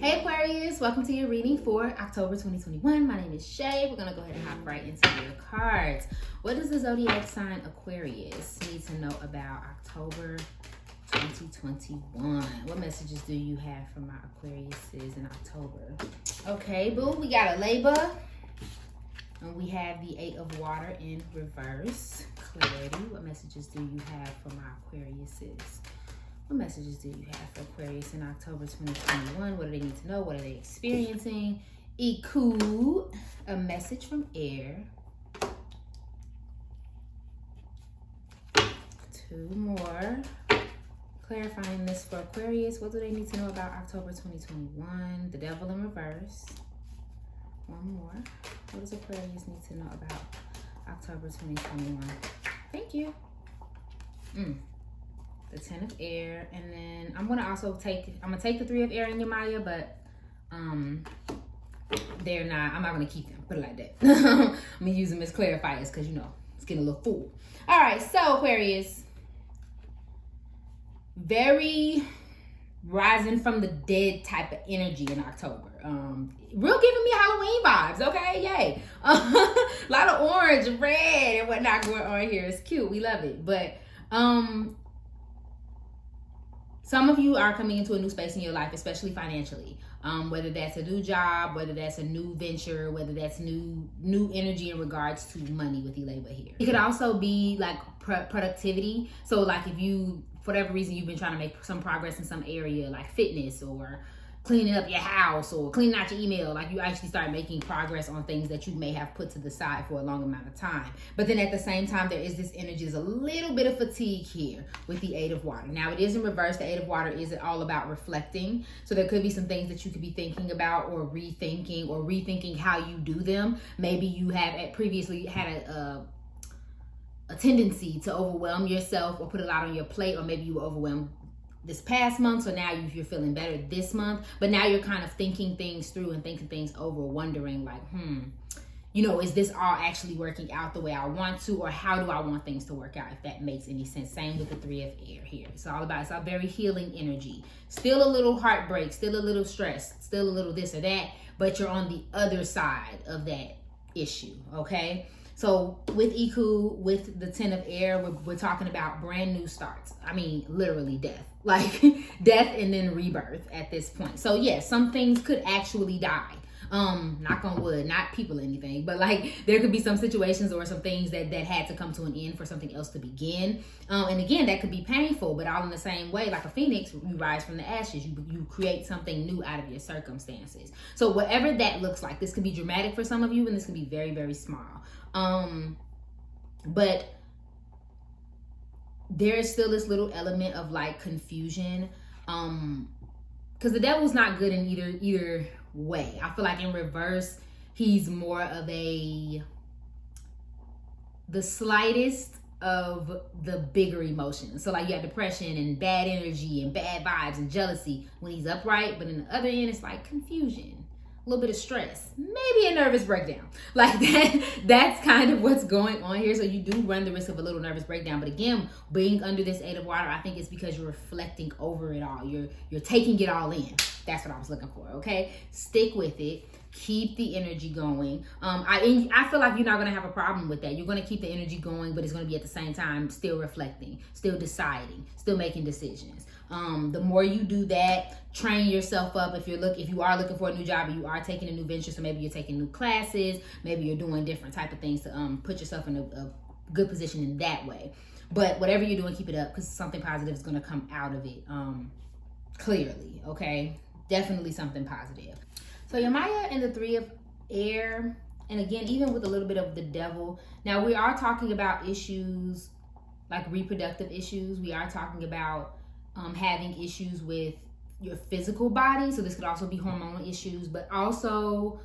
Hey Aquarius, welcome to your reading for October 2021. My name is Shay. We're going to go ahead and hop right into your cards. What does the zodiac sign Aquarius need to know about October 2021? What messages do you have for my Aquariuses in October? Okay, boo, we got a labor. And we have the 8 of water in reverse. Clarity. What messages do you have for my Aquariuses? What messages do you have for Aquarius in October 2021? What do they need to know? What are they experiencing? Iku, a message from air. 2 more. Clarifying this for Aquarius. What do they need to know about October 2021? The devil in reverse. 1 more. What does Aquarius need to know about October 2021? Thank you. The 10 of air, and then I'm gonna take the 3 of air in your Maya, but they're not. I'm not gonna keep them. Put it like that. I'm gonna use them as clarifiers because it's getting a little full. All right, so Aquarius, very rising from the dead type of energy in October. Real giving me Halloween vibes. Okay, yay. A lot of orange and red and whatnot going on here. It's cute. We love it, but some of you are coming into a new space in your life, especially financially. Whether that's a new job, whether that's a new venture, whether that's new energy in regards to money with the labor here. It could also be like productivity. So like if you, for whatever reason, you've been trying to make some progress in some area like fitness or cleaning up your house or cleaning out your email, like you actually start making progress on things that you may have put to the side for a long amount of time. But then at the same time, there is this energy, there's a little bit of fatigue here with the 8 of water. Now it is in reverse. The 8 of water is all about reflecting. So there could be some things that you could be thinking about or rethinking how you do them. Maybe you have previously had a tendency to overwhelm yourself or put a lot on your plate, or maybe you were overwhelmed this past month, so now you're feeling better this month, but now you're kind of thinking things through and thinking things over, wondering like, is this all actually working out the way I want to, or how do I want things to work out, if that makes any sense. Same with the 3 of air here. It's all very healing energy. Still a little heartbreak, still a little stress, still a little this or that, but you're on the other side of that issue, okay? So with Iku, with the 10 of air, we're talking about brand new starts. I mean, literally death. Like death and then rebirth at this point. So yes, some things could actually die. Knock on wood, not people or anything, but like there could be some situations or some things that had to come to an end for something else to begin. And again, that could be painful, but all in the same way, like a phoenix, you rise from the ashes. You create something new out of your circumstances. So whatever that looks like, this could be dramatic for some of you, and this could be very, very small. But there is still this little element of like confusion, because the devil's not good in either way. I feel like in reverse, he's more of the slightest of the bigger emotions. So like you have depression and bad energy and bad vibes and jealousy when he's upright, but in the other end, it's like confusion, a little bit of stress, maybe a nervous breakdown. Like that's kind of what's going on here. So you do run the risk of a little nervous breakdown. But again, being under this 8 of water, I think it's because you're reflecting over it all. You're taking it all in. That's what I was looking for, okay? Stick with it. Keep the energy going. I feel like you're not going to have a problem with that. You're going to keep the energy going, but it's going to be at the same time still reflecting, still deciding, still making decisions. The more you do that, train yourself up. If you are looking for a new job, or you are taking a new venture, so maybe you're taking new classes, maybe you're doing different type of things to put yourself in a good position in that way. But whatever you're doing, keep it up, because something positive is going to come out of it. Clearly, okay? Definitely something positive. So your Maya and the 3 of air, and again, even with a little bit of the devil. Now we are talking about issues like reproductive issues. We are talking about having issues with your physical body. So this could also be hormonal issues, but also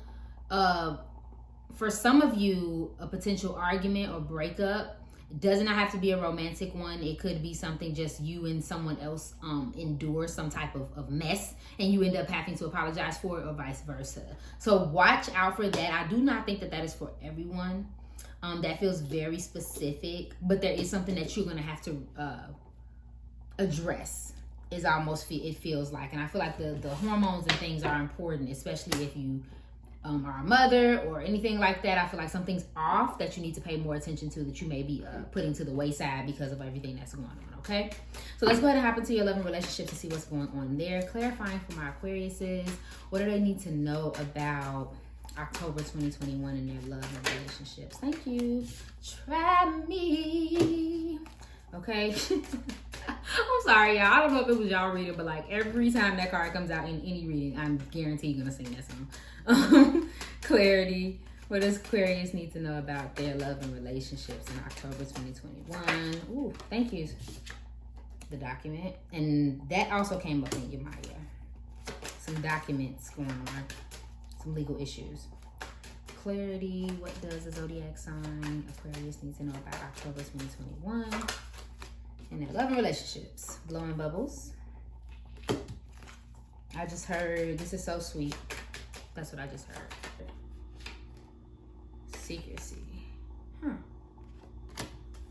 for some of you, a potential argument or breakup. It does not have to be a romantic one. It could be something just you and someone else endure some type of mess, and you end up having to apologize for it, or vice versa. So watch out for that. I do not think that is for everyone. That feels very specific, but there is something that you're going to have to address is almost, it feels like. And I feel like the hormones and things are important, especially if you are a mother or anything like that. I feel like something's off that you need to pay more attention to, that you may be putting to the wayside because of everything that's going on, okay? So let's go ahead and hop into your love and relationship to see what's going on there. Clarifying for my Aquariuses, what do they need to know about October 2021 in their love and relationships? Thank you. Try me. Okay. I'm sorry, y'all. I don't know if it was y'all reading, but like every time that card comes out in any reading, I'm guaranteed gonna sing that song. Clarity. What does Aquarius need to know about their love and relationships in October 2021? Ooh, thank you. The document. And that also came up in your Maya. Some documents going on. Some legal issues. Clarity. What does the zodiac sign Aquarius need to know about October 2021 in their love and relationships? Blowing bubbles. I just heard, this is so sweet. That's what I just heard. Secrecy. Huh.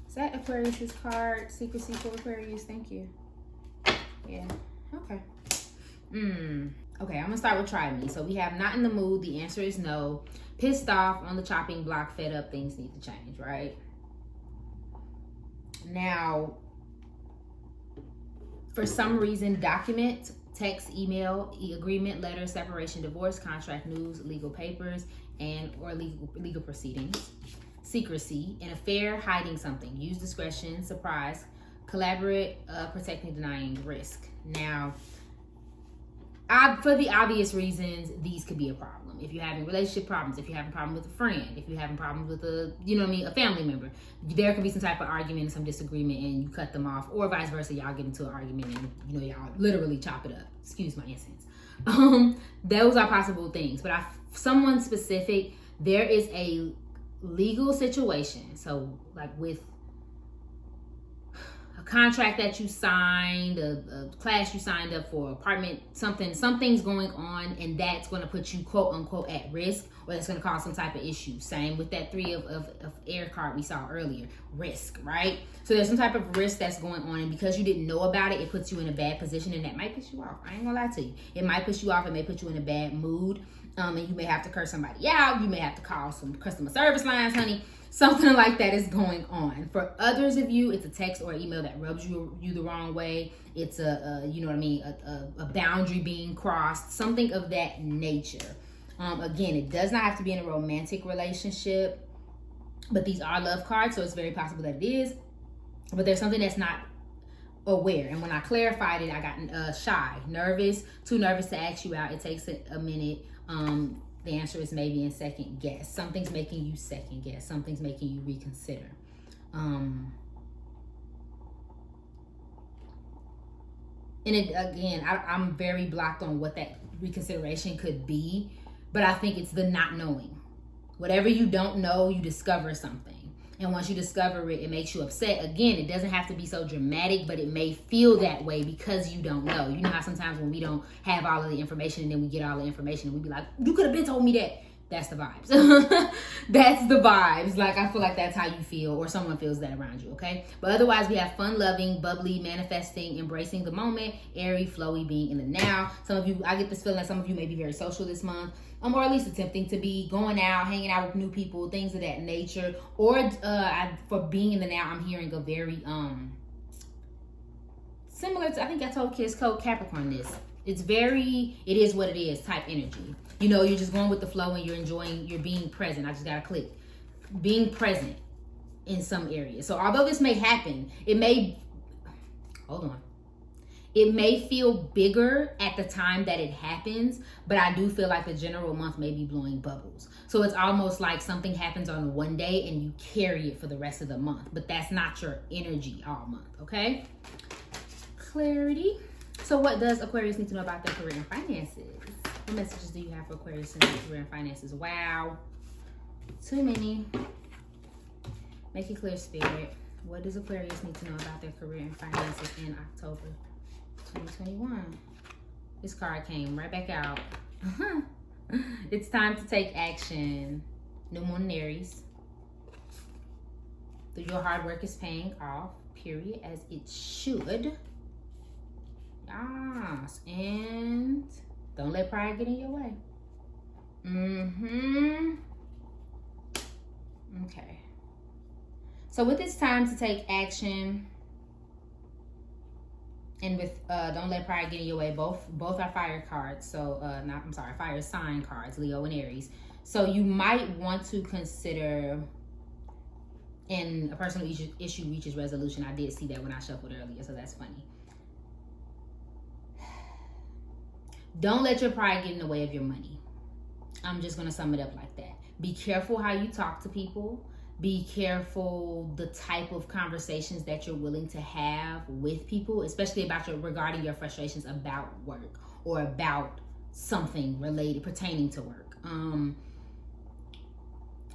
Is that Aquarius's card? Secrecy for Aquarius. Thank you. Yeah. Okay. Okay, I'm gonna start with try me. So we have not in the mood. The answer is no. Pissed off, on the chopping block, fed up, things need to change, right? Now, for some reason, document, text, email, agreement, letter, separation, divorce, contract, news, legal papers, and or legal proceedings. Secrecy, an affair, hiding something. Use discretion, surprise, collaborate, protecting, denying, risk. Now, for the obvious reasons, these could be a problem. If you're having relationship problems, if you're having a problem with a friend, if you're having problems with a family member, there could be some type of argument and some disagreement and you cut them off, or vice versa, y'all get into an argument and y'all literally chop it up. Excuse my instance. Those are possible things, but someone specific, there is a legal situation. So like with a contract that you signed, a class you signed up for, apartment, something's going on, and that's going to put you quote unquote at risk, or that's going to cause some type of issue. Same with that 3 of air card we saw earlier, risk, right? So there's some type of risk that's going on, and because you didn't know about it, it puts you in a bad position, and that might piss you off. I ain't gonna lie to you. It might piss you off. It may put you in a bad mood, and you may have to curse somebody out. You may have to call some customer service lines, honey. Something like that is going on. For others of you, it's a text or email that rubs you the wrong way. It's a boundary being crossed, something of that nature. Again, it does not have to be in a romantic relationship, but these are love cards, so it's very possible that it is. But there's something that's not aware. And when I clarified it, I got shy, nervous, too nervous to ask you out. It takes a minute. The answer is maybe in second guess. Something's making you second guess. Something's making you reconsider. And again, I'm very blocked on what that reconsideration could be, but I think it's the not knowing. Whatever you don't know, you discover something. And once you discover it, it makes you upset. Again, it doesn't have to be so dramatic, but it may feel that way because you don't know. You know how sometimes when we don't have all of the information and then we get all the information and we be like, you could have been told me that. That's the vibes. That's the vibes. Like, I feel like that's how you feel, or someone feels that around you, okay? But otherwise, we have fun, loving, bubbly, manifesting, embracing the moment, airy, flowy, being in the now. Some of you, I get this feeling like some of you may be very social this month, or at least attempting to be, going out, hanging out with new people, things of that nature. Or for being in the now, I'm hearing a very similar to, I think I told Kiss Code Capricorn this. It's very, it is what it is type energy. You're just going with the flow and you're enjoying, you're being present. I just got to click. Being present in some areas. So although this may happen, it may feel bigger at the time that it happens, but I do feel like the general month may be blowing bubbles. So it's almost like something happens on one day and you carry it for the rest of the month, but that's not your energy all month, okay? Clarity. So what does Aquarius need to know about their career and finances? What messages do you have for Aquarius in their career and finances? Wow. Too many. Make it clear, Spirit. What does Aquarius need to know about their career and finances in October 2021? This card came right back out. It's time to take action. New Moon in Aries. Your hard work is paying off, period, as it should. Yes. And don't let pride get in your way. Okay. So with it's time to take action, and with don't let pride get in your way, both are fire cards. So fire sign cards, Leo and Aries. So you might want to consider, and a personal issue reaches resolution. I did see that when I shuffled earlier, so that's funny. Don't let your pride get in the way of your money. I'm just gonna sum it up like that. Be careful how you talk to people. Be careful the type of conversations that you're willing to have with people, especially regarding your frustrations about work or about something pertaining to work.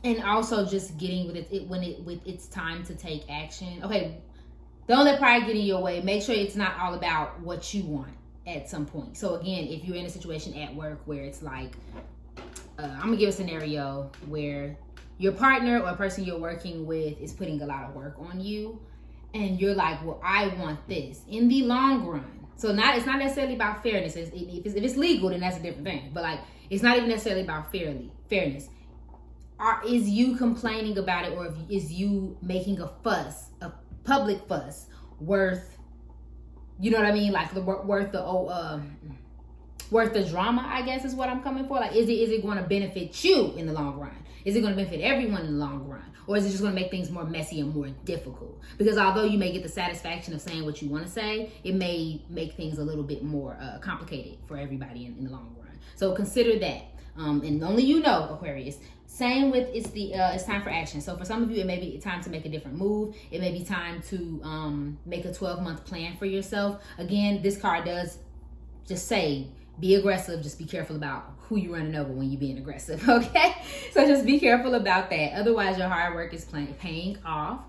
And also just getting with it when it's time to take action. Okay, don't let pride get in your way. Make sure it's not all about what you want at some point. So again, if you're in a situation at work where it's like, I'm gonna give a scenario where your partner or a person you're working with is putting a lot of work on you, and you're like, well, I want this in the long run. So it's not necessarily about fairness. If it's legal, then that's a different thing. But like, it's not even necessarily about fairness. Is you complaining about it, or is you making a public fuss worth, you know what I mean? Like worth the drama, I guess is what I'm coming for. Like, is it going to benefit you in the long run? Is it going to benefit everyone in the long run? Or is it just going to make things more messy and more difficult? Because although you may get the satisfaction of saying what you want to say, it may make things a little bit more complicated for everybody in the long run. So consider that. And only you know, Aquarius. Same with it's time for action. So for some of you, it may be time to make a different move. It may be time to make a 12-month plan for yourself. Again, this card does just say, be aggressive. Just be careful about who you're running over when you're being aggressive, okay? So just be careful about that. Otherwise, your hard work is paying off.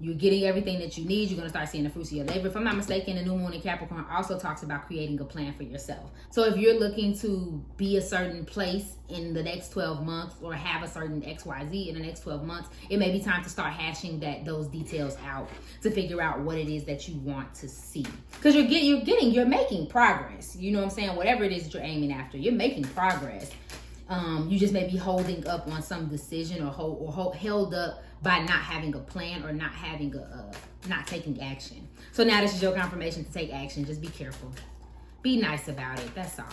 You're getting everything that you need. You're going to start seeing the fruits of your labor. If I'm not mistaken, the new moon in Capricorn also talks about creating a plan for yourself. So if you're looking to be a certain place in the next 12 months or have a certain XYZ in the next 12 months, it may be time to start hashing those details out to figure out what it is that you want to see. Because you're making progress. You know what I'm saying? Whatever it is that you're aiming after, you're making progress. You just may be holding up on some decision or held up by not having a plan or not taking action. So now this is your confirmation to take action. Just be careful. Be nice about it. That's all.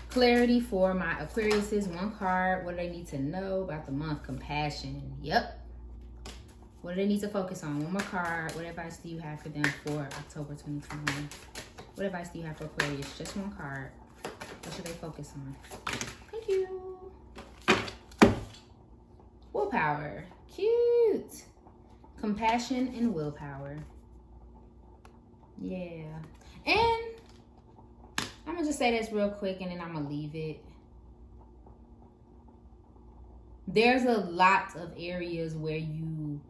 Clarity for my Aquariuses. One card. What do they need to know about the month? Compassion. Yep. What do they need to focus on? One more card. What advice do you have for them for October 2021? What advice do you have for Aquarius? Just one card. What should they focus on? Thank you. Willpower. Cute. Compassion and willpower. Yeah. And I'm going to just say this real quick and then I'm going to leave it. There's a lot of areas where you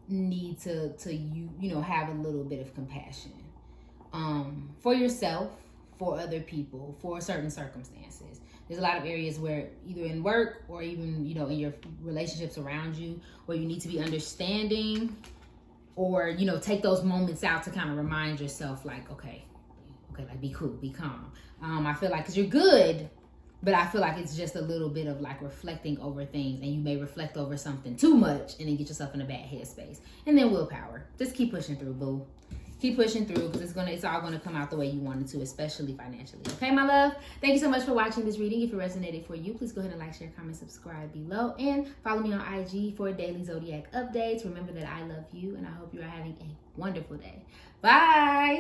need to have a little bit of compassion. For yourself, for other people, for certain circumstances. There's a lot of areas where either in work or even, in your relationships around you, where you need to be understanding or, take those moments out to kind of remind yourself like, okay, like be cool, be calm. I feel like, cause you're good, but I feel like it's just a little bit of like reflecting over things, and you may reflect over something too much and then get yourself in a bad headspace. And then willpower. Just keep pushing through, boo. Keep pushing through, because it's all gonna come out the way you want it to, especially financially. Okay, my love? Thank you so much for watching this reading. If it resonated for you, please go ahead and like, share, comment, subscribe below, and follow me on IG for daily zodiac updates. Remember that I love you, and I hope you are having a wonderful day. Bye.